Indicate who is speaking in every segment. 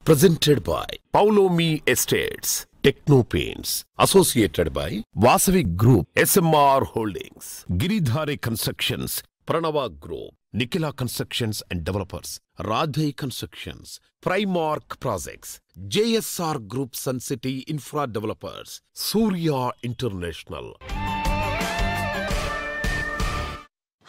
Speaker 1: Presented by Paulomi Estates, Techno Paints, associated by Vasavi Group, SMR Holdings, Giridhare Constructions, Pranava Group, Nikhila Constructions and Developers, Radhe Constructions, Primark Projects, JSR Group Sun City Infra Developers, Surya International.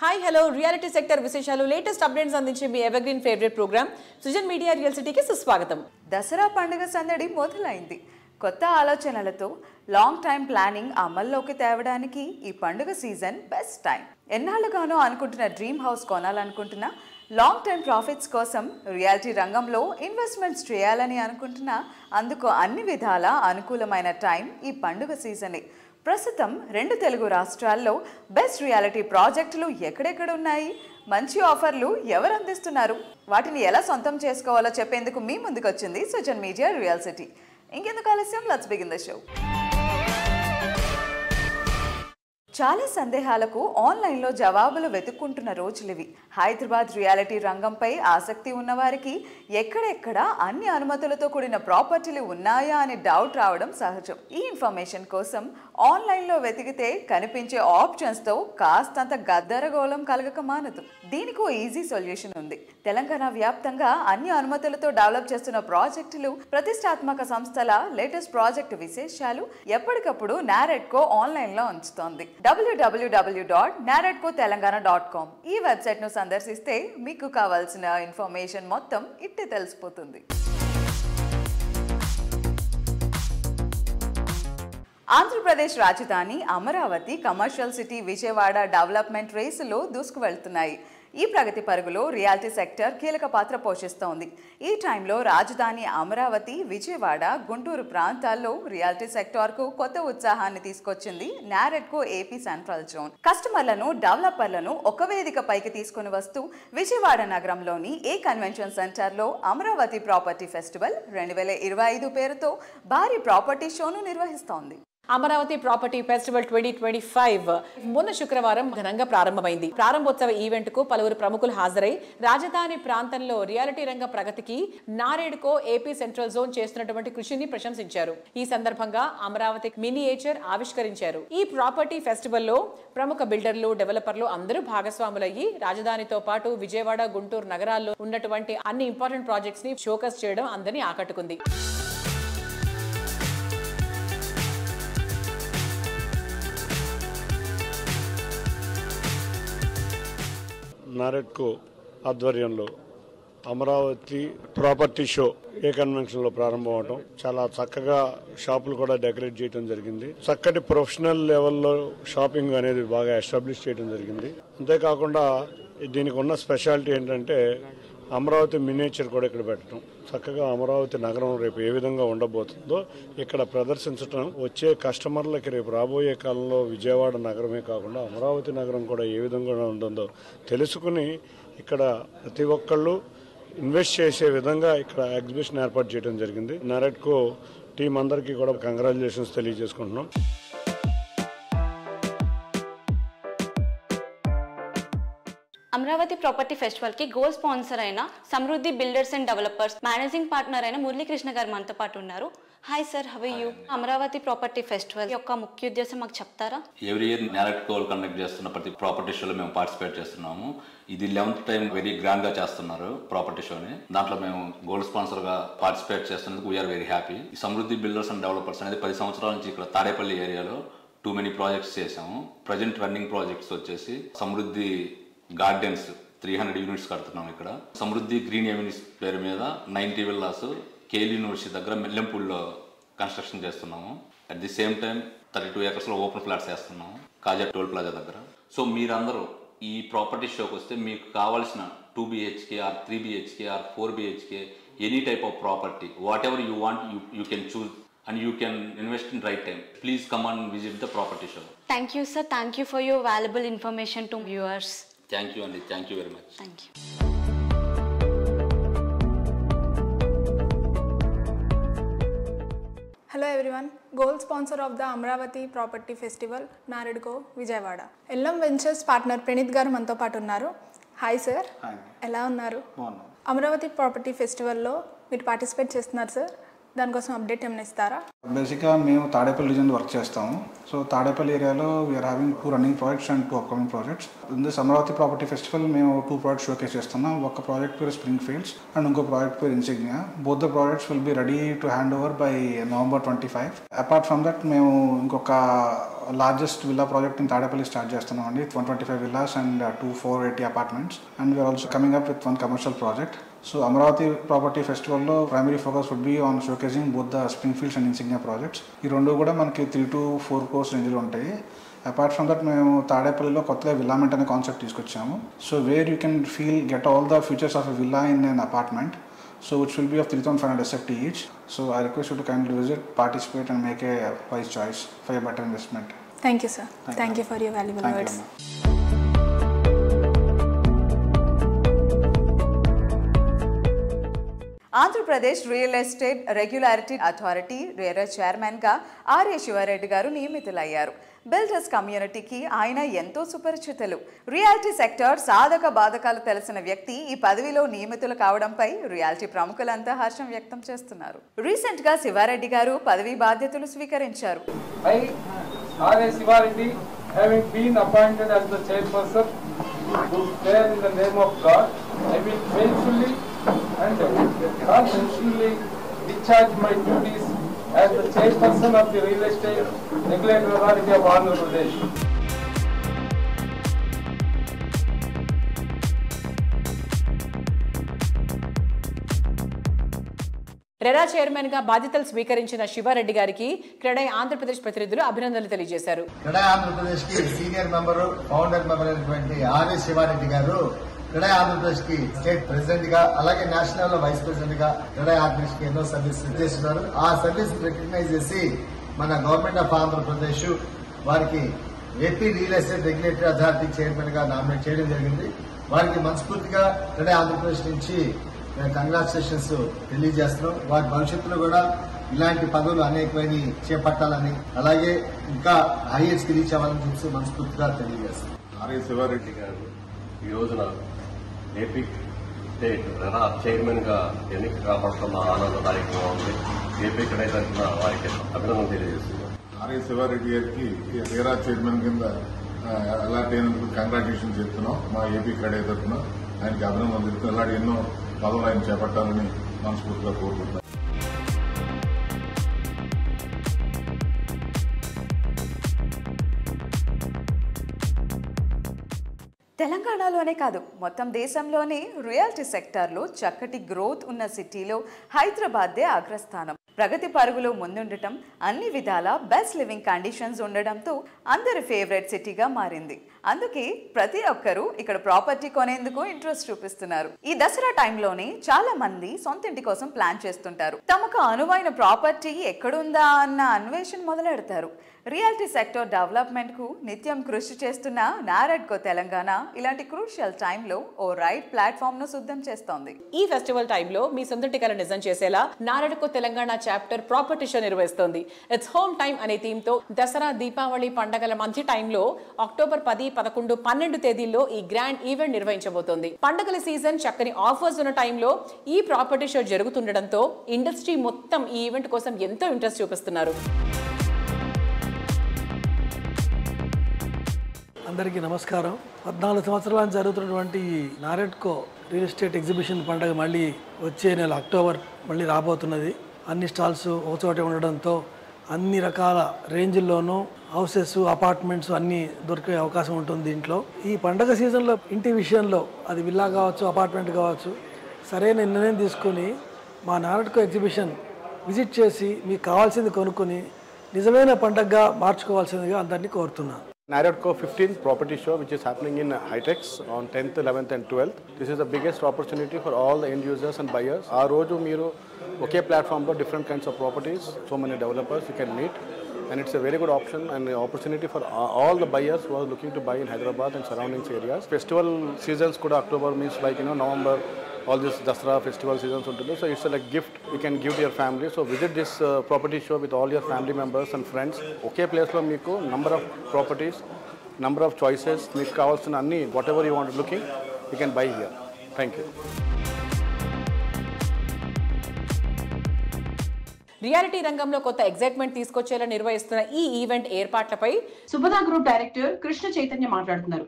Speaker 2: Hi hello reality sector విశేషాలు latest updates అందించే మీ evergreen favourite programme Sujan media real సిటీకి సుస్వాగతం.
Speaker 3: దసరా పండుగ సందడి మొదలైంది. కొత్త ఆలోచనలతో లాంగ్ టైం ప్లానింగ్ అమల్లోకి తేవడానికి ఈ పండుగ సీజన్ బెస్ట్ టైం. ఎన్నాళ్ళుగానో అనుకుంటున్న డ్రీమ్ హౌస్ కొనాలనుకుంటున్నా, లాంగ్ టైం ప్రాఫిట్స్ కోసం రియాలిటీ రంగంలో ఇన్వెస్ట్మెంట్స్ చేయాలని అనుకుంటున్నా, అందుకు అన్ని విధాల అనుకూలమైన టైం ఈ పండుగ సీజనే. ప్రస్తుతం 2 తెలుగు రాష్ట్రాల్లో బెస్ట్ రియాలిటీ ప్రాజెక్టులు ఎక్కడెక్కడ ఉన్నాయి, మంచి ఆఫర్లు ఎవరు అందిస్తున్నారు, వాటిని ఎలా సొంతం చేసుకోవాలో చెప్పేందుకు మీ ముందుకు వచ్చింది సుజన్ మీడియా రియల్ సిటీ. ఇంకెందుకు ఆలస్యం, లెట్స్ బిగిన్ ద షో. చాలా సందేహాలకు ఆన్లైన్లో జవాబులు వెతుక్కుంటున్న రోజులివి. హైదరాబాద్ రియాలిటీ రంగంపై ఆసక్తి ఉన్నవారికి ఎక్కడెక్కడ అన్ని అనుమతులతో కూడిన ప్రాపర్టీలు ఉన్నాయా అని డౌట్ రావడం సహజం. ఈ ఇన్ఫర్మేషన్ కోసం ఆన్లైన్లో వెతికితే కనిపించే ఆప్షన్స్తో కాస్తంత గద్దరగోళం కలగక మానదు. దీనికి ఈజీ సొల్యూషన్ ఉంది. తెలంగాణ వ్యాప్తంగా అన్ని అనుమతులతో డెవలప్ చేస్తున్న ప్రాజెక్టులు, ప్రతిష్టాత్మక సంస్థల లేటెస్ట్ ప్రాజెక్టు విశేషాలు ఎప్పటికప్పుడు నారెడ్కో ఆన్లైన్లో ఉంచుతోంది. www.naredcotelangana.com ఈ వెబ్సైట్ను సందర్శిస్తే మీకు కావాల్సిన ఇన్ఫర్మేషన్ మొత్తం ఇట్టే తెలిసిపోతుంది. ఆంధ్రప్రదేశ్ రాజధాని Amaravati commercial city Vijayawada development రేసులో దూసుకు వెళ్తున్నాయి. ఈ ప్రగతి పరుగులో రియాలిటీ సెక్టర్ కీలక పాత్ర పోషిస్తోంది. ఈ టైంలో రాజధాని అమరావతి, విజయవాడ, గుంటూరు ప్రాంతాల్లో రియాలిటీ సెక్టార్కు కొత్త ఉత్సాహాన్ని తీసుకొచ్చింది నారెడ్కో ఏపీ సెంట్రల్ జోన్. కస్టమర్లను, డెవలపర్లను ఒక వేదిక పైకి తీసుకుని వస్తూ విజయవాడ నగరంలోని ఏ కన్వెన్షన్ సెంటర్లో అమరావతి ప్రాపర్టీ ఫెస్టివల్ 2025 పేరుతో భారీ ప్రాపర్టీ షోను నిర్వహిస్తోంది.
Speaker 2: అమరావతి ప్రాపర్టీ ఫెస్టివల్ 2025 మొన్న శుక్రవారం ఘనంగా ప్రారంభమైంది. ప్రారంభోత్సవ ఈవెంట్ కు పలువురు ప్రముఖులు హాజరై రాజధాని ప్రాంతంలో రియాలిటీ రంగ ప్రగతికి నారెడ్కో ఏపీ సెంట్రల్ జోన్ చేస్తున్నటువంటి కృషిని ప్రశంసించారు. ఈ సందర్భంగా అమరావతి మినియేచర్ ఆవిష్కరించారు. ఈ ప్రాపర్టీ ఫెస్టివల్లో ప్రముఖ బిల్డర్లు, డెవలపర్లు అందరూ భాగస్వాములయ్యి రాజధానితో పాటు విజయవాడ, గుంటూరు నగరాల్లో ఉన్నటువంటి అన్ని ఇంపార్టెంట్ ప్రాజెక్ట్స్ ని షోకేస్ చేయడం అందరినీ ఆకట్టుకుంది.
Speaker 4: నారెడ్కో ఆధ్వర్యంలో అమరావతి ప్రాపర్టీ షో ఏ కన్వెన్షన్లో ప్రారంభం అవడం, చాలా చక్కగా షాపులు కూడా డెకరేట్ చేయడం జరిగింది. చక్కటి ప్రొఫెషనల్ లెవెల్లో షాపింగ్ అనేది బాగా ఎస్టాబ్లిష్ చేయడం జరిగింది. అంతేకాకుండా దీనికి ఉన్న స్పెషాలిటీ ఏంటంటే అమరావతి మినియేచర్ కూడా ఇక్కడ పెట్టడం, చక్కగా అమరావతి నగరం రేపు ఏ విధంగా ఉండబోతుందో ఇక్కడ ప్రదర్శించడం, వచ్చే కస్టమర్లకి రేపు రాబోయే కాలంలో విజయవాడ నగరమే కాకుండా అమరావతి నగరం కూడా ఏ విధంగా ఉంటుందో తెలుసుకుని ఇక్కడ ప్రతి ఒక్కళ్ళు ఇన్వెస్ట్ చేసే విధంగా ఇక్కడ ఎగ్జిబిషన్ ఏర్పాటు చేయడం జరిగింది. నారెడ్కో టీం అందరికీ కూడా కంగ్రాచులేషన్స్ తెలియజేసుకుంటున్నాం.
Speaker 5: అమరావతి ప్రాపర్టీ ఫెస్టివల్ కి గోల్ స్పాన్సర్ అయిన Samruddhi builders and developers managing partner అయిన మురళీకృష్ణ గారు మనతో పాటు ఉన్నారు. Hi sir, how are you? Amaravati property festival యొక్క ముఖ్య ఉద్దేశం మాకు చెప్తారా?
Speaker 6: ఎవ్రీ ఇయర్ నారెడ్కో కండక్ట్ చేస్తున్న ప్రతి ప్రాపర్టీ షోలో మేము పార్టిసిపేట్ చేస్తున్నాము. ఇది 11th టైం వెరీ గ్రాండ్ గా చేస్తున్నారు ప్రాపర్టీ షోని. దాంట్లో మేము గోల్డ్ స్పాన్సర్ గా పార్టిసిపేట్ చేస్తున్నందుకు వీఆర్ వెరీ హ్యాపీ. ఈ సమృద్ధి బిల్డర్స్ అండ్ డెవలపర్స్ అనేది 10 సంవత్సరాల నుంచి ఇక్కడ తాడేపల్లి ఏరియాలో టూ మెనీ ప్రాజెక్ట్స్ చేసాము. ప్రజెంట్ రన్నింగ్ ప్రాజెక్ట్స్ వచ్చేసి సమృద్ధి గార్డెన్స్ 300 యూనిట్స్ కడుతున్నాం. ఇక్కడ సమృద్ధి గ్రీన్ ఎవెన్యూస్ పేరు మీద 90 విల్లాస్ కేఎల్ యూనివర్సిటీ దగ్గర మెల్లెంపూడిలో కన్స్ట్రక్షన్ చేస్తున్నాము. At the same time 32 acres లో ఓపెన్ ఫ్లాట్స్ వేస్తున్నాము కాజా టోల్ ప్లాజా దగ్గర. సో మీరందరూ ఈ ప్రాపర్టీ షోకి వస్తే మీకు కావాల్సిన 2 BHK or 3 BHK or 4 BHK any type of property whatever you want you can choose and you can invest in right time. Please come and visit the property show.
Speaker 5: Thank you sir, thank you for your valuable information to viewers.
Speaker 6: Thank you Andy, thank you very much.
Speaker 5: Thank you.
Speaker 7: Hello everyone, gold sponsor of the Amravati Property Festival, Naredco, Vijayawada. Ellam Ventures partner Pranith garu manto paatu unnaru. Hi sir.
Speaker 8: Hi.
Speaker 7: Ela unnaru?
Speaker 8: Bagunnam.
Speaker 7: Amaravati property ఫెస్టివల్లో మీరు participate చేస్తున్నారు sir, దానికోసం update ఏమైనా ఇస్తారా?
Speaker 8: బేసిక్గా మేము Tadepalli region work చేస్తాము. So Tadepalli ఏరియాలో we're having 2 running projects and 2 upcoming projects. In this Amaravati property festival మేము 2 ప్రాజెక్ట్స్ షోకేస్ చేస్తున్నాం. ఒక ప్రాజెక్ట్ పేరు స్ప్రింగ్ ఫీల్డ్స్ అండ్ ఇంకో ప్రాజెక్ట్ పేరు insignia. Both the projects will be ready to hand over by November 25. Apart from that మేము ఇంకొక largest villa project in Tadepalli start చేస్తున్నాం అండి. 125 villas and 2 480 apartments, and we are also coming up with one commercial project. So Amravati Property Festival lo primary focus would be on showcasing both the Springfields and Insignia projects. ఈ రెండు కూడా మనకి 3 to 4 crores range లో ఉంటాయి. Apart from that మేము తాడేపల్లిలో కొత్తగా విల్లామెంట్ అనే కాన్సెప్ట్ తీసుకొచ్చాము. So where you can get all the features of a villa in an apartment. So which will be of 3,500 SFT each. So I request you to kindly visit, participate and make a wise choice for your better investment.
Speaker 7: Thank you, sir. Thank you for your valuable words.
Speaker 3: Andhra Pradesh real estate regularity authority RERA చైర్మన్గా RA Sivareddy గారు నియమితులయ్యారు. Builders కమ్యూనిటీకి ఆయన ఎంతో సుపరిచితులు. Reality sector సాధక బాధకాలు తెలిసిన వ్యక్తి ఈ పదవిలో నియమితులు కావడంపై రియాలిటీ ప్రముఖులంతా హర్షం వ్యక్తం చేస్తున్నారు. రీసెంట్ గా శివారెడ్డి గారు పదవి బాధ్యతలు స్వీకరించారు.
Speaker 9: RA Sivareddy having been appointed as the chairperson to swear in the name of God, I will faithfully and conscientiously discharge my duties as the chairperson of the Real Estate Regulatory Authority of Andhra Pradesh.
Speaker 2: RERA chairman గా బాధ్యతలు స్వీకరించిన శివారెడ్డి గారికి క్రెడై ఆంధ్రప్రదేశ్ ప్రతినిధులు అభినందనలు తెలియజేశారు.
Speaker 10: క్రెడై ఆంధ్రప్రదేశ్ కి senior member, founder member అయినటువంటి RA Sivareddy గారు క్రెడై ఆంధ్రప్రదేశ్ కి స్టేట్ ప్రెసిడెంట్ గా, అలాగే నేషనల్ లో వైస్ ప్రెసిడెంట్ గా క్రెడై ఆంధ్రప్రదేశ్ కి ఎన్నో సర్వీస్ చేస్తున్నారు. ఆ సర్వీస్ రికగ్నైజ్ చేసి మన గవర్నమెంట్ ఆఫ్ ఆంధ్రప్రదేశ్ వారికి AP real estate regulatory authority chairman గా నామినేట్ చేయడం జరిగింది. వారికి మనస్ఫూర్తిగా క్రెడై ఆంధ్రప్రదేశ్ నుంచి కంగ్రాచులేషన్స్ తెలియజేస్తున్నాం. వారి భవిష్యత్తులో కూడా ఇలాంటి పదవులు అనేకమైన చేపట్టాలని, అలాగే ఇంకా హైయెస్ట్ కి రీచ్ అవ్వాలని చెప్పి మనస్ఫూర్తిగా తెలియజేస్తున్నాం.
Speaker 11: ఆర్ఏ శివారెడ్డి గారు ఈ రోజున ఏపీ స్టేట్ రెరా చైర్మన్ గా ఎన్నిక కాపాడుతున్న ఆనందదాయకంగా ఉంది. ఏపీ క్రెడై తరఫున వారికి అభినందన తెలియజేస్తున్నాం.
Speaker 12: ఆర్ఏ శివారెడ్డి గారికి రెరా చైర్మన్ కింద అలాంటి అయినందుకు కంగ్రాచులేషన్ చెప్తున్నాం. మా ఏపీ క్రెడై తరఫున ఆయనకి అభినందన తెలుపుతున్నాం. అలాంటి ఎన్నో పదవులు ఆయన చేపట్టాలని మనస్ఫూర్తిగా కోరుకుంటున్నాం.
Speaker 3: తెలంగాణలోనే కాదు, మొత్తం దేశంలోనే రియాలిటీ సెక్టార్లో చక్కటి గ్రోత్ ఉన్న సిటీలో హైదరాబాద్దే అగ్రస్థానం. ప్రగతి పరుగులో ముందుండటం, అన్ని విధాల బెస్ట్ లివింగ్ కండిషన్స్ ఉండడంతో అందరి ఫేవరెట్ సిటీగా మారింది. అందుకే ప్రతి ఒక్కరూ ఇక్కడ ప్రాపర్టీ కొనేందుకు ఇంట్రెస్ట్ చూపిస్తున్నారు. ఈ దసరా టైంలోనే చాలా మంది సొంత ఇంటి కోసం ప్లాన్ చేస్తుంటారు. తమకు అనువైన ప్రాపర్టీ ఎక్కడుందా అన్న అన్వేషణ మొదలెడతారు. రియాలిటీ సెక్టర్ డెవలప్మెంట్ కు నిత్యం కృషి చేస్తున్న నారెడ్కో తెలంగాణ ఇలాంటి క్రూషియల్ టైంలో ఓ రైట్ ప్లాట్ఫామ్ ను సిద్ధం చేస్తోంది.
Speaker 2: ఈ ఫెస్టివల్ టైంలో మీ సొంత కల నిజం చేసేలా NAREDCO Telangana chapter property show నిర్వహిస్తోంది. ఇట్స్ హోమ్ టైమ్ అనే థీమ్ తో దసరా, దీపావళి పండగల మధ్య టైంలో అక్టోబర్ 10, 11, 12 తేదీల్లో ఈ గ్రాండ్ ఈవెంట్ నిర్వహించబోతోంది. పండగల సీజన్, చక్కని ఆఫర్స్ ఉన్న టైంలో ఈ ప్రాపర్టీ షో జరుగుతుండటంతో ఇండస్ట్రీ మొత్తం ఈ ఈవెంట్ కోసం ఎంతో ఇంట్రెస్ట్ చూపిస్తున్నారు.
Speaker 13: అందరికీ నమస్కారం. 14 సంవత్సరాలు జరుగుతున్నటువంటి నారెడ్కో రియల్ ఎస్టేట్ ఎగ్జిబిషన్ పండుగ మళ్ళీ వచ్చే నెల అక్టోబర్ మళ్ళీ రాబోతున్నది. అన్ని స్టాల్స్ ఒకచోటే ఉండడంతో అన్ని రకాల రేంజ్ల్లోనూ హౌసెస్, అపార్ట్మెంట్స్ అన్నీ దొరికే అవకాశం ఉంటుంది దీంట్లో. ఈ పండగ సీజన్లో ఇంటి విషయంలో అది విల్లా కావచ్చు, అపార్ట్మెంట్ కావచ్చు, సరైన నిర్ణయం తీసుకొని మా నారెడ్కో ఎగ్జిబిషన్ విజిట్ చేసి మీకు కావాల్సింది కొనుక్కొని నిజమైన పండగగా మార్చుకోవాల్సిందిగా అందరినీ కోరుతున్నాను.
Speaker 14: Naredco 15th property show, which is happening in Hitex on 10th, 11th and 12th. This is the biggest opportunity for all the end users and buyers. Our roju meeru okay platform lo different kinds of properties, so many developers you can meet, and it's a very good option and opportunity for all the buyers who are looking to buy in Hyderabad and surrounding areas. Festival seasons kuda October means like November, all this Dasara festival seasons untundi, so it's like gift you can give to your family. So visit this property show with all your family members and friends. Okay place lo meeku number of properties, number of choices, meeku kavalsina anni whatever you want looking you can buy here. Thank you.
Speaker 2: Reality రంగంలో కొత్త excitement తీసుకొచ్చేలా నిర్వహిస్తున్న ఈ event ఏర్పాట్లపై సుభదా group director Krishna Chaitanya మాట్లాడుతున్నారు.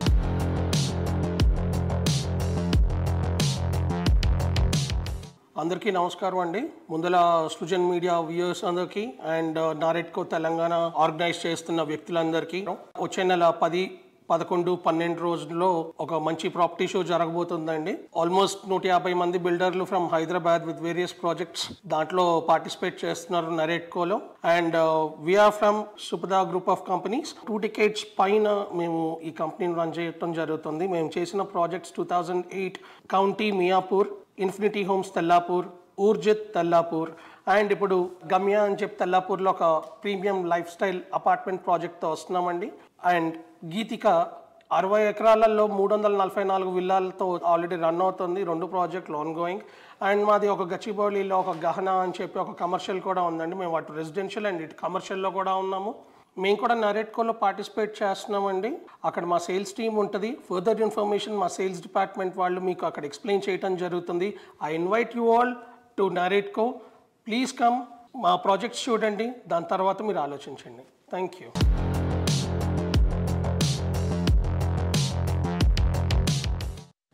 Speaker 15: అందరికీ నమస్కారం అండి. ముందల సృజన్ మీడియా వ్యూయర్స్ అందరికీ అండ్ నారెడ్కో తెలంగాణ ఆర్గనైజ్ చేస్తున్న వ్యక్తులందరికీ వచ్చే నెల 10, 11, 12 రోజుల్లో ఒక మంచి ప్రాపర్టీ షో జరగబోతుందండి. ఆల్మోస్ట్ 150 మంది బిల్డర్లు from Hyderabad with various projects దాంట్లో పార్టిసిపేట్ చేస్తున్నారు నారెడ్కోలో. And we are from Supada group of companies. 2 decades పైన మేము ఈ కంపెనీని రన్ చేయడం జరుగుతుంది. మేము చేసిన projects 2008 county Miyapur, infinity homes Tellapur, Urjith Tellapur and ఇప్పుడు గమ్య అని చెప్పి తెల్లాపూర్లో ఒక ప్రీమియం లైఫ్ స్టైల్ అపార్ట్మెంట్ ప్రాజెక్ట్తో వస్తున్నామండి. అండ్ గీతిక 60 ఎకరాలలో 344 విల్లాలతో ఆల్రెడీ రన్ అవుతుంది. 2 ప్రాజెక్టులు ఆన్ గోయింగ్. అండ్ మాది ఒక గచ్చిబౌలిలో ఒక గహనా అని చెప్పి ఒక కమర్షియల్ కూడా ఉందండి. మేము అటు రెసిడెన్షియల్ అండ్ ఇటు కమర్షియల్లో కూడా ఉన్నాము. మేము కూడా నారెడ్కోలో పార్టిసిపేట్ చేస్తున్నామండి. అక్కడ మా సేల్స్ టీమ్ ఉంటుంది. ఫర్దర్ ఇన్ఫర్మేషన్ మా సేల్స్ డిపార్ట్మెంట్ వాళ్ళు మీకు అక్కడ ఎక్స్ప్లెయిన్ చేయడం జరుగుతుంది. I invite you all to NAREDCO. Please come, మా ప్రాజెక్ట్స్ చూడండి, దాని తర్వాత మీరు ఆలోచించండి. Thank you.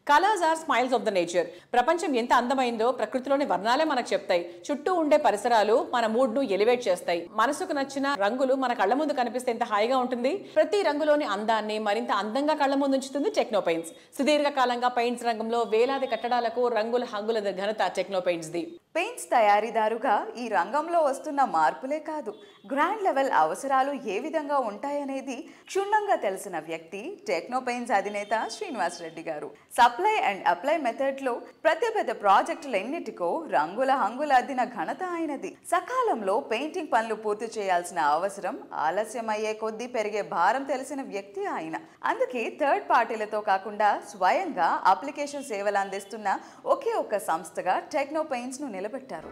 Speaker 2: Colours are smiles of the nature. ప్రపంచం ఎంత అందమైందో ప్రకృతిలోని వర్ణాలే మనకు చెప్తాయి. చుట్టూ ఉండే పరిసరాలు మన మూడ్ ను ఎలివేట్ చేస్తాయి. మనసుకు నచ్చిన రంగులు మన కళ్ళ ముందు కనిపిస్తే ఎంత హాయిగా ఉంటుంది. ప్రతి రంగులోని అందాన్ని మరింత అందంగా కళ్ళ ముందు ఉంచుతుంది టెక్నో పెయింట్స్. సుదీర్ఘ కాలంగా పెయింట్స్ రంగంలో వేలాది కట్టడాలకు రంగుల హంగుల ఘనత టెక్నో పెయింట్స్ ది.
Speaker 3: పెయింట్స్ తయారీదారుగా ఈ రంగంలో వస్తున్న మార్పులే కాదు, గ్రాండ్ లెవెల్ అవసరాలు ఏ విధంగా ఉంటాయనేది క్షుణ్ణంగా తెలిసిన వ్యక్తి టెక్నో పెయింట్స్ అధినేత శ్రీనివాస్ రెడ్డి గారు. సప్లై అండ్ అప్లై మెథడ్లో పెద్ద పెద్ద ప్రాజెక్టులెన్నిటికో రంగుల హంగుల అద్దిన ఘనత ఆయనది. సకాలంలో పెయింటింగ్ పనులు పూర్తి చేయాల్సిన అవసరం ఆలస్యమయ్యే కొద్దీ పెరిగే భారం తెలిసిన వ్యక్తి ఆయన. అందుకే థర్డ్ పార్టీలతో కాకుండా స్వయంగా అప్లికేషన్ సేవలు అందిస్తున్న ఒకే ఒక్క సంస్థగా టెక్నో పెయింట్స్ ను నిలబెట్టారు.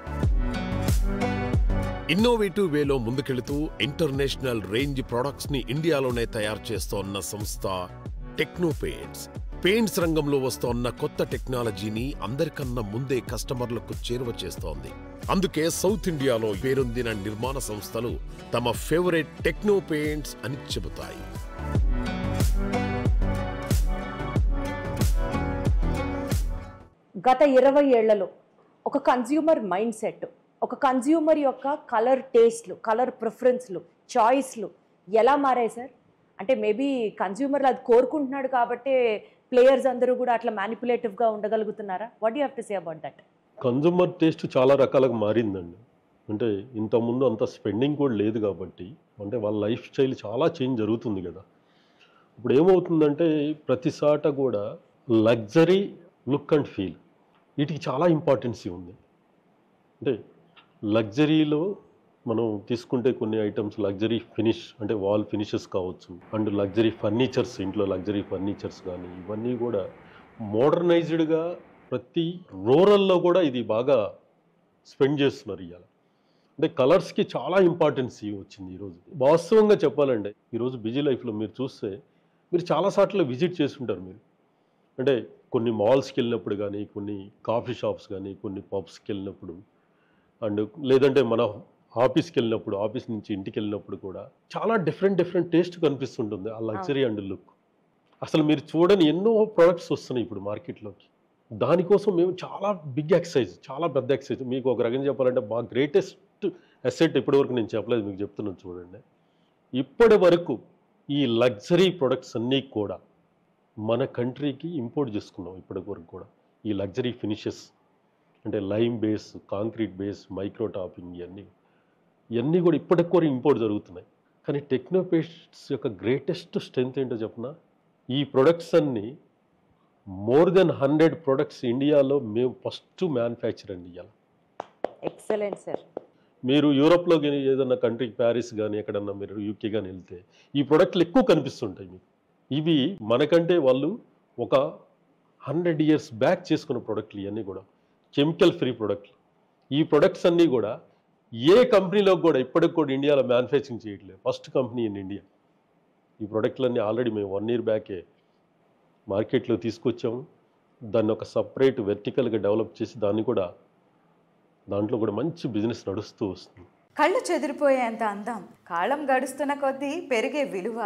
Speaker 1: ఇన్నోవేటివ్ వేలో ముందుకెళుతూ ఇంటర్నేషనల్ రేంజ్ ప్రొడక్ట్స్ ని ఇండియాలోనే తయారు చేస్తోన్న సంస్థ టెక్నో పెయింట్స్. పెయింట్స్ రంగంలో వస్తోన్న కొత్త టెక్నాలజీని అందరికన్నా ముందే కస్టమర్లకు చేరువ చేస్తోంది. అందుకే సౌత్ ఇండియాలో పేరొందిన నిర్మాణ సంస్థలు తమ ఫేవరెట్ టెక్నో పెయింట్స్ అని చెబుతాయి.
Speaker 16: గత 20 ఏళ్లలో ఒక కన్జ్యూమర్ మైండ్ సెట్, ఒక కన్జ్యూమర్ యొక్క కలర్ టేస్ట్లు, కలర్ ప్రిఫరెన్స్లు, చాయిస్లు ఎలా మారాయి సార్? అంటే మేబీ కన్జ్యూమర్లు అది కోరుకుంటున్నాడు కాబట్టి ప్లేయర్స్ అందరూ కూడా అట్లా మ్యానిపులేటివ్గా ఉండగలుగుతున్నారా? What you have to say about that?
Speaker 17: Consumer taste చాలా రకాలుగా మారిందండి. అంటే ఇంతకుముందు అంత స్పెండింగ్ కూడా లేదు కాబట్టి అంటే వాళ్ళ లైఫ్ స్టైల్ చాలా చేంజ్ జరుగుతుంది కదా. ఇప్పుడు ఏమవుతుందంటే ప్రతిసాట కూడా లగ్జరీ లుక్ అండ్ ఫీల్ వీటికి చాలా ఇంపార్టెన్సీ ఉంది. అంటే లగ్జరీలో మనం తీసుకుంటే కొన్ని ఐటమ్స్ లగ్జరీ ఫినిష్ అంటే వాల్ ఫినిషెస్ కావచ్చు, అండ్ లగ్జరీ ఫర్నిచర్స్, ఇంట్లో లగ్జరీ ఫర్నిచర్స్ కానీ ఇవన్నీ కూడా మోడర్నైజ్డ్గా ప్రతి రూరల్లో కూడా ఇది బాగా స్పెండ్ చేస్తున్నారు ఇవాళ. అంటే కలర్స్కి చాలా ఇంపార్టెన్సీ వచ్చింది ఈరోజు. వాస్తవంగా చెప్పాలంటే ఈరోజు బిజీ లైఫ్లో మీరు చూస్తే మీరు చాలాసార్లు విజిట్ చేస్తుంటారు. మీరు అంటే కొన్ని మాల్స్కి వెళ్ళినప్పుడు కానీ, కొన్ని కాఫీ షాప్స్ కానీ, కొన్ని పబ్స్కి వెళ్ళినప్పుడు, అండ్ లేదంటే మన ఆఫీస్కి వెళ్ళినప్పుడు, ఆఫీస్ నుంచి ఇంటికి వెళ్ళినప్పుడు కూడా చాలా డిఫరెంట్ టేస్ట్ కనిపిస్తుంటుంది ఆ లగ్జరీ అండ్ లుక్. అసలు మీరు చూడని ఎన్నో ప్రోడక్ట్స్ వస్తున్నాయి ఇప్పుడు మార్కెట్లోకి. దానికోసం మేము చాలా బిగ్ ఎక్సైజ్, చాలా పెద్ద ఎక్సైజ్. మీకు ఒక రకంగా చెప్పాలంటే బాగా గ్రేటెస్ట్ అసెట్ ఇప్పటివరకు నేను చెప్పలేదు, మీకు చెప్తున్నాను చూడండి. ఇప్పటి వరకు ఈ లగ్జరీ ప్రొడక్ట్స్ అన్నీ కూడా మన కంట్రీకి ఇంపోర్ట్ చేసుకున్నాం ఇప్పటి వరకు కూడా. ఈ లగ్జరీ ఫినిషెస్ అంటే lime base, concrete base, micro topping ఇవన్నీ కూడా ఇప్పటికి కూడా ఇంపోర్ట్ జరుగుతున్నాయి. కానీ టెక్నో పెయింట్స్ యొక్క గ్రేటెస్ట్ స్ట్రెంత్ ఏంటో చెప్పిన, ఈ ప్రొడక్ట్స్ అన్నీ మోర్ దెన్ 100 ప్రొడక్ట్స్ ఇండియాలో మేము ఫస్ట్ మ్యానుఫ్యాక్చర్ అండి ఇవాళ.
Speaker 16: Excellent sir.
Speaker 17: మీరు యూరోప్లో కానీ ఏదన్నా కంట్రీకి ప్యారిస్ కానీ ఎక్కడన్నా మీరు యూకే కానీ వెళ్తే ఈ ప్రొడక్ట్లు ఎక్కువ కనిపిస్తుంటాయి మీకు. ఇవి మనకంటే వాళ్ళు ఒక 100 years బ్యాక్ చేసుకున్న ప్రొడక్ట్లు ఇవన్నీ కూడా కెమికల్ ఫ్రీ ప్రొడక్ట్లు. ఈ ప్రొడక్ట్స్ అన్నీ కూడా ఏ కంపెనీలో కూడా ఇప్పటికి కూడా ఇండియాలో మ్యానుఫ్యాక్చరింగ్ చేయట్లేదు. First company in India. ఈ ప్రొడక్ట్లన్నీ ఆల్రెడీ మేము 1 year బ్యాకే మార్కెట్లో తీసుకొచ్చాము. దాన్ని ఒక సపరేట్ వెర్టికల్గా డెవలప్ చేసి దాంట్లో కూడా మంచి బిజినెస్ నడుస్తూ వస్తుంది.
Speaker 3: కళ్ళు చెదిరిపోయేంత అందం, కాలం గడుస్తున్న కొద్దీ పెరిగే విలువ,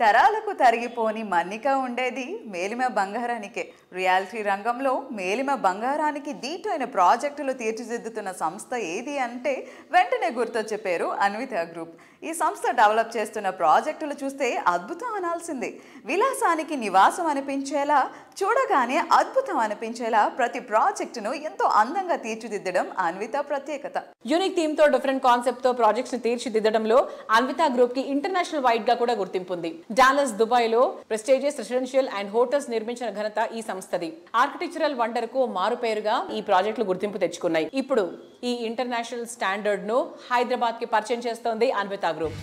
Speaker 3: తరాలకు తరిగిపోని మన్నిక ఉండేది మేలిమ బంగారానికే. రియాలిటీ రంగంలో మేలిమ బంగారానికి దీటైన ప్రాజెక్టులు తీర్చిదిద్దుతున్న సంస్థ ఏది అంటే వెంటనే గుర్తొచ్చే పేరు అన్విత గ్రూప్. ఈ సంస్థ డెవలప్ చేస్తున్న ప్రాజెక్టులు చూస్తే అద్భుతం అనాల్సిందే. విలాసానికి నివాసం అనిపించేలా, చూడగానే అద్భుతం అనిపించేలా ప్రతి ప్రాజెక్టును ఎంతో అందంగా తీర్చిదిద్దడం అన్విత ప్రత్యేకత.
Speaker 2: యూనిక్ థీమ్ తో డిఫరెంట్ కాన్సెప్ట్ తో ప్రాజెక్ట్స్ ని తీర్చిదిద్దడంలో అన్విత గ్రూప్ కి ఇంటర్నేషనల్ వైడ్ గా కూడా గుర్తింపు ఉంది. డాలస్, దుబాయ్ లో ప్రెస్టీజియస్ రెసిడెన్షియల్ అండ్ హోటల్స్ నిర్మించిన ఘనత ఈ సంస్థది. ఆర్కిటెక్చరల్ వండర్ కు మారుపేరుగా ఈ ప్రాజెక్టులు గుర్తింపు తెచ్చుకున్నాయి. ఇప్పుడు ఈ ఇంటర్నేషనల్ స్టాండర్డ్ ను హైదరాబాద్ కి పరిచయం చేస్తోంది Anvita group.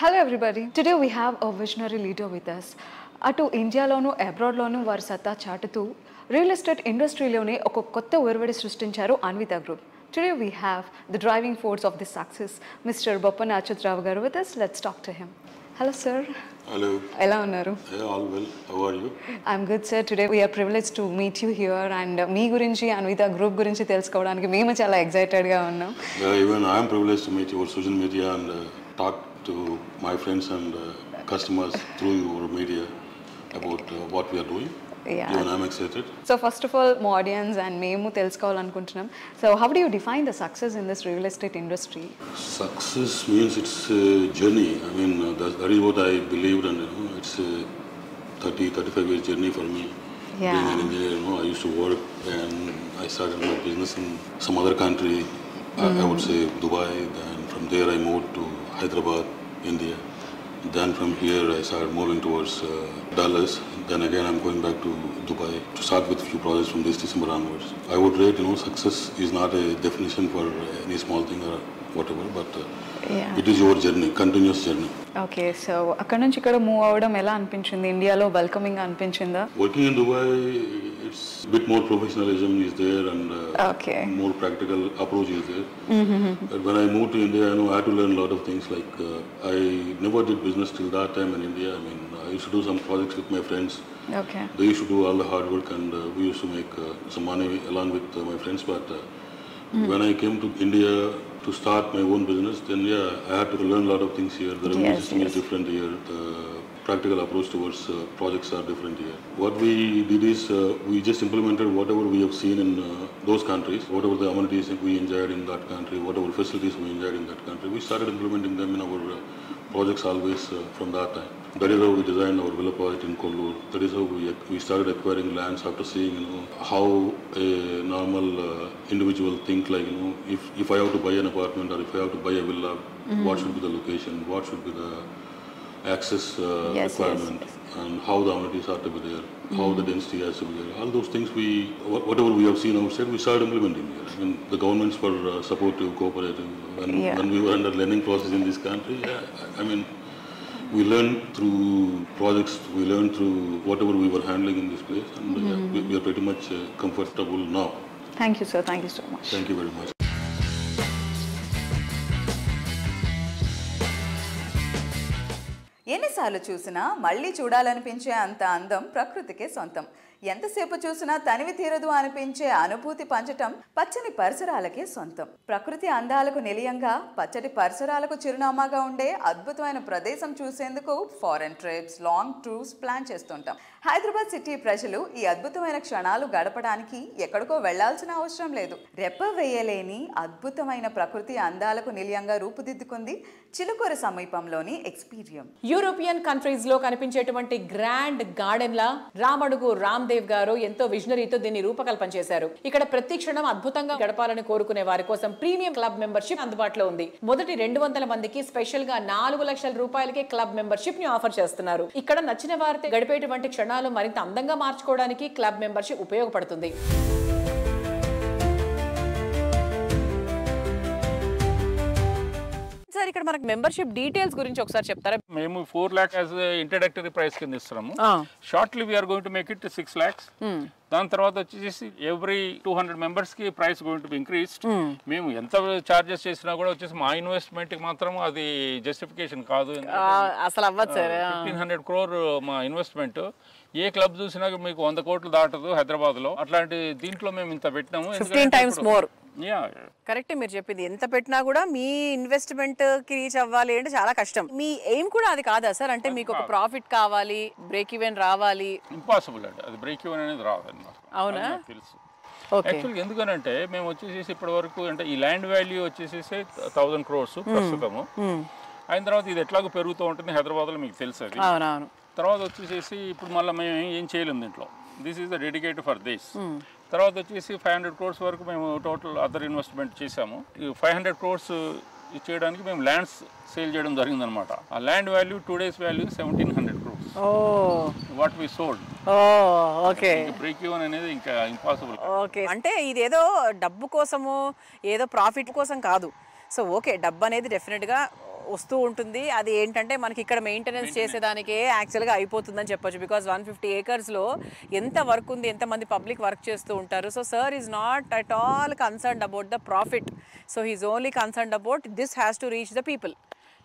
Speaker 3: Hello everybody. Today we have a visionary leader with us. అటు ఇండియాలోనూ అబ్రాడ్లోనూ వారి సత్తా చాటుతూ రియల్ ఎస్టేట్ ఇండస్ట్రీలోనే ఒక కొత్త ఒరవడి సృష్టించారు Anvita group. Today we have the driving force of this success, Mr. Boppana Achyutrao garu with us. Let's talk to him. Hello sir.
Speaker 18: Hello.
Speaker 3: Ela unnaru?
Speaker 18: Yeah, all well. How are you?
Speaker 3: I'm good sir. Today we are privileged to meet you here and మీ గురించి Anvitha group గురించి తెలుసుకోవడానికి మేము చాలా excited గా ఉన్నాం.
Speaker 18: Even I am privileged to meet your social media and talk to my friends and customers through your media about what we are doing.
Speaker 3: Yeah.
Speaker 18: Even I'm excited.
Speaker 3: So first of all, my audience and మేము తెలుసుకోవాలనుకుంటున్నాం. So how do you define the success in this real estate industry?
Speaker 18: Success means it's a journey. I mean, that is what I believed, and it's a 35 years journey for me.
Speaker 3: Yeah.
Speaker 18: Being an engineer, I used to work and I started my business in some other country. I would say Dubai. Then from there I moved to Hyderabad, India. Then from here I started moving towards Dallas. Then again I'm going back to Dubai to start with a few projects from this December onwards. I would rate, success is not a definition for any small thing or whatever, but it is your journey, continuous journey.
Speaker 3: Okay, so అక్కడ నుంచి ఇక్కడ move అవడం ఎలా అనిపించింది? ఇండియాలో welcoming అనిపించిందా?
Speaker 18: Working in Dubai, it's a bit more professionalism is there and more practical approach is there. But when I moved to India, I had to learn a lot of things. Like I never did business till that time in India. I mean, I used to do some projects with my friends.
Speaker 3: Okay.
Speaker 18: They used to do all the hard work and we used to make some money along with my friends. But when I came to India to start my own business, then I had to learn a lot of things here. The revenue system is different here. The practical approach towards projects are different here. What we did is we just implemented whatever we have seen in those countries, whatever the amenities we enjoyed in that country, whatever facilities we enjoyed in that country. We started implementing them in our projects always from that time. That is how we designed our villa project in Kollur. That is how we started acquiring lands after seeing how a normal individual think like if I have to buy an apartment or if I have to buy a villa, what should be the location, what should be the access requirement, and how the amenities are to be there, how the density has to be there. All those things whatever we have seen outside, we started implementing here. I mean, the governments were supportive, cooperative. When we were under learning process in this country, I mean, we learned through projects, we learned through whatever we were handling in this place, and we are pretty much comfortable now.
Speaker 3: Thank you, sir. Thank you so much.
Speaker 18: Thank you very much.
Speaker 3: ఎన్నిసార్లు చూసినా మళ్ళీ చూడాలనిపించే అంత అందం ప్రకృతికే సొంతం. ఎంతసేపు చూసినా తనివి తీరదు అనిపించే అనుభూతి పంచటం పచ్చని పరిసరాలకే సొంతం. ప్రకృతి అందాలకు నిలయంగా, పచ్చటి పరిసరాలకు చిరునామాగా ఉండే అద్భుతమైన ప్రదేశం చూసేందుకు foreign trips, long tours plan చేస్తుంటాం. హైదరాబాద్ సిటీ ప్రజలు ఈ అద్భుతమైన క్షణాలు గడపడానికి ఎక్కడికో వెళ్లాల్సిన అవసరం లేదు. రెప్ప వేయలేని అద్భుతమైన ప్రకృతి అందాలకు నిలయంగా రూపుదిద్దుకుంది చిలుకూరు సమీపంలోని ఎక్స్పీరియం.
Speaker 2: యూరోపియన్ కంట్రీస్ లో కనిపించేటువంటి గ్రాండ్ గార్డెన్ లా రామడుగు రామ్దేవ్ గారు ఎంతో విజనరీతో దీన్ని రూపకల్పన చేశారు. ఇక్కడ ప్రతి క్షణం అద్భుతంగా గడపాలని కోరుకునే వారి కోసం ప్రీమియం క్లబ్ మెంబర్షిప్ అందుబాటులో ఉంది. మొదటి 200 మందికి స్పెషల్ గా 4 లక్షల రూపాయలకే క్లబ్ మెంబర్షిప్ ని ఆఫర్ చేస్తున్నారు. ఇక్కడ నచ్చిన వారితో గడిపేటువంటి క్షణాలు మరింత అందంగా మార్చుకోవడానికి క్లబ్ మెంబర్షిప్ ఉపయోగపడుతుంది.
Speaker 3: సార్,
Speaker 2: ఇక్కడ మనకి మెంబర్షిప్ డీటెయిల్స్ గురించి ఒకసారి చెప్తారా?
Speaker 19: మేము 4 lakhs యాజ్ ఇంట్రడక్టరీ ప్రైస్ కింద ఇస్తున్నాము. Shortly we're going to make it 6 lakhs. దాని తర్వాత వచ్చేసి ఎవ్రీ 200 members కి price going to be increased. మేము ఎంత చార్జెస్ చేసినా కూడా వచ్చేసి మా ఇన్వెస్ట్మెంట్ కి మాత్రం అది జస్టిఫికేషన్ కాదు.
Speaker 2: అసలు అవ్వదు సార్.
Speaker 19: 1500 crore మా ఇన్వెస్ట్మెంట్. ఏ క్లబ్ చూసినా మీకు 100 కోట్లు దాటదు హైదరాబాద్ లో. అట్లాంటి దీంట్లో మేము ఇంత పెట్టినాము.
Speaker 2: 15 times more. కరెక్టే మీరు చెప్పింది. ఎంత పెట్టినా కూడా మీ ఇన్వెస్ట్మెంట్ కి రీచ్ అవ్వాలి అంటే చాలా కష్టం. మీ ఎయిమ్ కూడా అది కాదా సార్? అంటే మీకు ఒక ప్రాఫిట్ కావాలి, బ్రేక్ ఈవెన్ రావాలి.
Speaker 19: ఇంపాసిబుల్ అండి అది. బ్రేక్ ఈవెన్ అనేది రాదు.
Speaker 2: అవునా?
Speaker 19: తెలుసు. యాక్చువల్గా ఎందుకనంటే మేము వచ్చేసి ఇప్పటి వరకు అంటే ఈ ల్యాండ్ వాల్యూ వచ్చేసి 1000 crores ప్రస్తుతము. అయిన తర్వాత ఇది ఎట్లాగో పెరుగుతూ ఉంటుంది హైదరాబాద్లో, మీకు తెలుసు అది. తర్వాత వచ్చేసి ఇప్పుడు మళ్ళీ మేము ఏం చేయలేము దీంట్లో. This is the dedicated for this. తర్వాత వచ్చేసి 500 crores వరకు మేము టోటల్ అదర్ ఇన్వెస్ట్మెంట్ చేసాము. ఈ 500 crores చేయడానికి మేము ల్యాండ్స్ సేల్ చేయడం జరిగిందనమాట. ఆ land value 2 days value 1700 crores. What we sold.
Speaker 2: Okay.
Speaker 19: Break even అనేది ఇంకా ఇంపాసిబుల్.
Speaker 2: ఓకే. అంటే ఇదేదో డబ్బు కోసము ఏదో ప్రాఫిట్ కోసం కాదు. సో ఓకే, డబ్బు అనేది డెఫినెట్గా వస్తూ ఉంటుంది. అది ఏంటంటే మనకి ఇక్కడ మెయింటెనెన్స్ చేసేదానికే యాక్చువల్గా అయిపోతుందని చెప్పొచ్చు. బికాజ్ 150 acresలో ఎంత వర్క్ ఉంది, ఎంతమంది పబ్లిక్ వర్క్ చేస్తూ ఉంటారు. So sir is not at all concerned about the profit. So he's only concerned about this has to reach the people.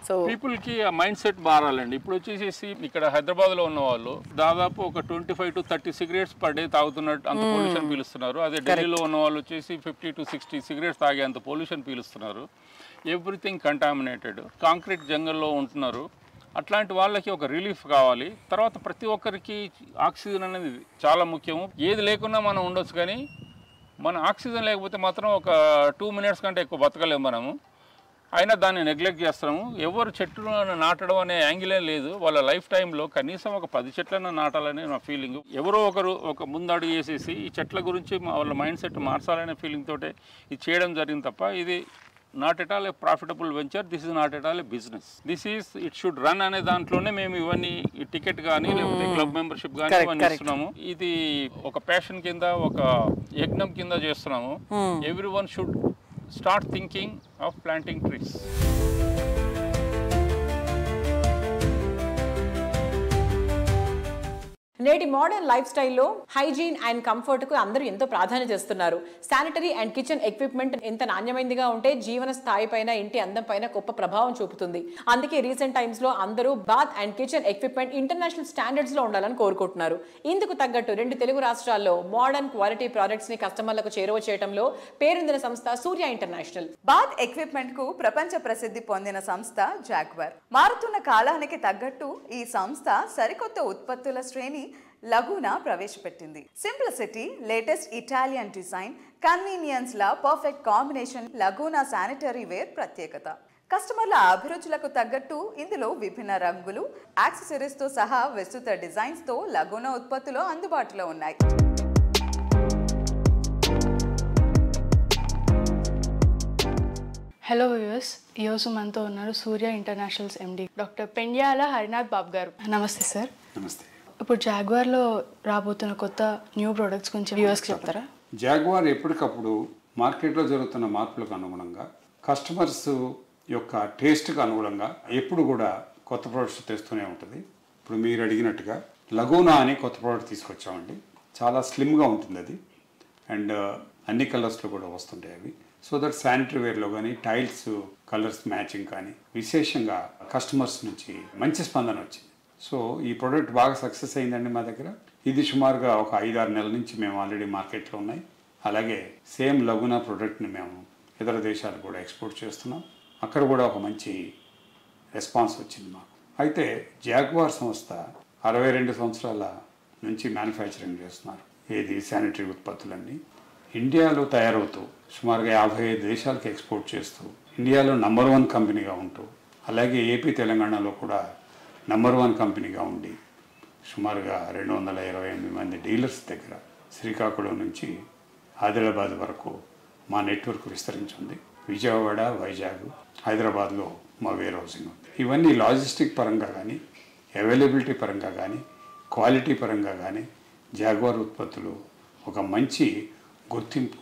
Speaker 2: So
Speaker 19: పీపుల్కి ఆ మైండ్ సెట్ మారాలండి. ఇప్పుడు వచ్చేసి ఇక్కడ హైదరాబాద్లో ఉన్న వాళ్ళు దాదాపు ఒక 25 to 30 cigarettes per day తాగుతున్నట్టు అంత పొల్యూషన్ పీలుస్తున్నారు. అదే ఢిల్లీలో ఉన్న వాళ్ళు వచ్చేసి 50 to 60 cigarettes తాగే అంత పొల్యూషన్ పీలుస్తున్నారు. Everything contaminated. కాంక్రీట్ జంగల్లో ఉంటున్నారు. అట్లాంటి వాళ్ళకి ఒక రిలీఫ్ కావాలి. తర్వాత ప్రతి ఒక్కరికి ఆక్సిజన్ అనేది చాలా ముఖ్యము. ఏది లేకున్నా మనం ఉండొచ్చు, కానీ మన ఆక్సిజన్ లేకపోతే మాత్రం ఒక 2 minutes కంటే ఎక్కువ బతకలేము మనము. అయినా దాన్ని నెగ్లెక్ట్ చేస్తాము. ఎవరు చెట్లను నాటడం అనే యాంగిలే లేదు. వాళ్ళ లైఫ్ టైంలో కనీసం ఒక 10 చెట్లను నాటాలనే నా ఫీలింగ్. ఎవరో ఒకరు ఒక ముందడుగు వేసేసి ఈ చెట్ల గురించి వాళ్ళ మైండ్ సెట్ మార్చాలనే ఫీలింగ్ తోటే ఇది చేయడం జరిగింది తప్ప ఇది not at all A profitable venture. This is not at all A business. This is it should run అనే దాంట్లోనే మేము ఇవన్నీ టికెట్ కానీ లేకపోతే క్లబ్ మెంబర్షిప్ కానీ ఇవన్నీ ఇస్తున్నాము. ఇది ఒక ప్యాషన్ కింద, ఒక యజ్ఞం కింద చేస్తున్నాము. Every one should start thinking of planting trees.
Speaker 2: నేటి మోడర్న్ లైఫ్ స్టైల్లో హైజీన్ అండ్ కంఫర్ట్కు అందరూ ఎంతో ప్రాధాన్యత ఇస్తున్నారు. శానిటరీ అండ్ కిచెన్ ఎక్విప్మెంట్ ఎంత నాణ్యమైనదిగా ఉంటే జీవన స్థాయి పైన, ఇంటి అందం పైన గొప్ప ప్రభావం చూపుతుంది. అందుకే రీసెంట్ టైమ్స్లో అందరూ bath and kitchen equipment international స్టాండర్డ్స్లో ఉండాలని కోరుకుంటున్నారు. ఇందుకు తగ్గట్టు 2 తెలుగు రాష్ట్రాల్లో మోడర్న్ క్వాలిటీ ప్రోడక్ట్స్ని కస్టమర్లకు చేరువ చేయడంలో పేరొందిన సంస్థ సూర్య ఇంటర్నేషనల్.
Speaker 3: బాత్ ఎక్విప్మెంట్కు ప్రపంచ ప్రసిద్ధి పొందిన సంస్థ జాగ్వార్. మారుతున్న కాలానికి తగ్గట్టు ఈ సంస్థ సరికొత్త ఉత్పత్తుల శ్రేణి లగూనా ప్రవేశపెట్టింది. Simplicity, latest Italian design, convenience ల పర్ఫెక్ట్ కాంబినేషన్ లగూనా శానిటరీ వేర్ ప్రత్యేకత. కస్టమర్ల అభిరుచులకు తగ్గట్టు ఇందులో విభిన్న రంగులు, యాక్సెసరీస్ తో సహా విస్తృత డిజైన్స్ తో లగూనా ఉత్పత్తులు అందుబాటులో ఉన్నాయి.
Speaker 20: హలో వ్యూవర్స్, ఈరోజు మనతో ఉన్నారు Surya international's MD doctor Pendyala Harinath Babu గారు. నమస్తే సార్.
Speaker 21: నమస్తే.
Speaker 20: ఇప్పుడు జాగ్వార్లో రాబోతున్న కొత్త న్యూ ప్రొడక్ట్స్ గురించి వ్యూవర్స్కి చెప్తారా?
Speaker 21: జాగ్వార్ ఎప్పటికప్పుడు మార్కెట్లో జరుగుతున్న మార్పులకు అనుగుణంగా, కస్టమర్స్ యొక్క టేస్ట్కి అనుగుణంగా ఎప్పుడు కూడా కొత్త ప్రోడక్ట్స్ తెస్తూనే ఉంటుంది. ఇప్పుడు మీరు అడిగినట్టుగా లగూనా అని కొత్త ప్రోడక్ట్ తీసుకొచ్చామండి. చాలా స్లిమ్గా ఉంటుంది అది, అండ్ అన్ని కలర్స్లో కూడా వస్తుంటాయి అవి. సో దట్ శానిటరీ వేర్లో కానీ, టైల్స్ కలర్స్ మ్యాచింగ్ కానీ విశేషంగా కస్టమర్స్ నుంచి మంచి స్పందన వచ్చింది. సో ఈ ప్రోడక్ట్ బాగా సక్సెస్ అయిందండి మా దగ్గర. ఇది సుమారుగా ఒక 5-6 నెలల నుంచి మేము ఆల్రెడీ మార్కెట్లో ఉన్నాయి. అలాగే సేమ్ లగూనా ప్రోడక్ట్ని మేము ఇతర దేశాలకు కూడా ఎక్స్పోర్ట్ చేస్తున్నాం. అక్కడ కూడా ఒక మంచి రెస్పాన్స్ వచ్చింది మాకు. అయితే జాగ్వార్ సంస్థ 62 సంవత్సరాల నుంచి మ్యానుఫ్యాక్చరింగ్ చేస్తున్నారు. ఏది శానిటరీ ఉత్పత్తులన్నీ ఇండియాలో తయారవుతూ సుమారుగా 55 దేశాలకు ఎక్స్పోర్ట్ చేస్తూ ఇండియాలో నంబర్ 1 కంపెనీగా ఉంటూ, అలాగే ఏపీ తెలంగాణలో కూడా నంబర్ 1 కంపెనీగా ఉండి సుమారుగా 228 మంది డీలర్స్ దగ్గర శ్రీకాకుళం నుంచి ఆదిలాబాద్ వరకు మా నెట్వర్క్ విస్తరించింది. విజయవాడ, వైజాగ్, హైదరాబాద్లో మా వేర్ హౌసింగ్ ఉంది. ఇవన్నీ లాజిస్టిక్ పరంగా కానీ, అవైలబిలిటీ పరంగా కానీ, క్వాలిటీ పరంగా కానీ జాగ్వార్ ఉత్పత్తులు ఒక మంచి గుర్తింపు,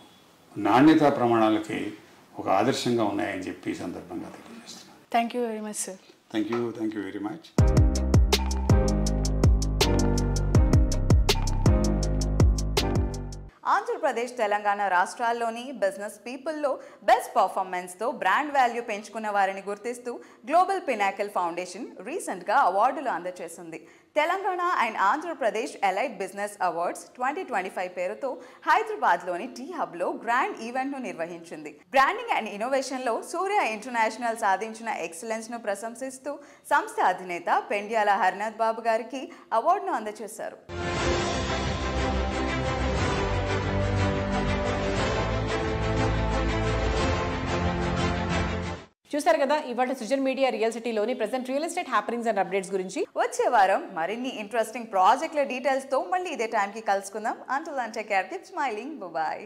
Speaker 21: నాణ్యతా ప్రమాణాలకి ఒక ఆదర్శంగా ఉన్నాయని చెప్పి ఈ సందర్భంగా తెలియజేస్తున్నాను.
Speaker 20: Thank you very much sir.
Speaker 21: Thank you very much.
Speaker 3: Andhra Pradesh Telangana రాష్ట్రాల్లోని బిజినెస్ పీపుల్లో బెస్ట్ పర్ఫార్మెన్స్తో బ్రాండ్ వాల్యూ పెంచుకున్న వారిని గుర్తిస్తూ గ్లోబల్ పినాకిల్ ఫౌండేషన్ రీసెంట్గా అవార్డులు అందజేసింది. Telangana and Andhra Pradesh elite business awards 2025 పేరుతో హైదరాబాద్లోని టీ హబ్లో గ్రాండ్ ఈవెంట్ను నిర్వహించింది. బ్రాండింగ్ అండ్ ఇన్నోవేషన్లో సూర్య ఇంటర్నేషనల్ సాధించిన ఎక్సలెన్స్ను ప్రశంసిస్తూ సంస్థ అధినేత పెండ్యాల హరినాథ్ బాబు గారికి అవార్డును అందజేశారు.
Speaker 2: చూసారు కదా ఇవాళ సృజన్ మీడియా రియల్ సిటీలోని present real estate happenings and updates గురించి.
Speaker 3: వచ్చే వారం మరిన్ని ఇంట్రెస్టింగ్ ప్రాజెక్టుల డీటెయిల్స్తో మళ్ళీ ఇదే టైంకి కలుసుకుందాం. Until then take care, keep smiling, by.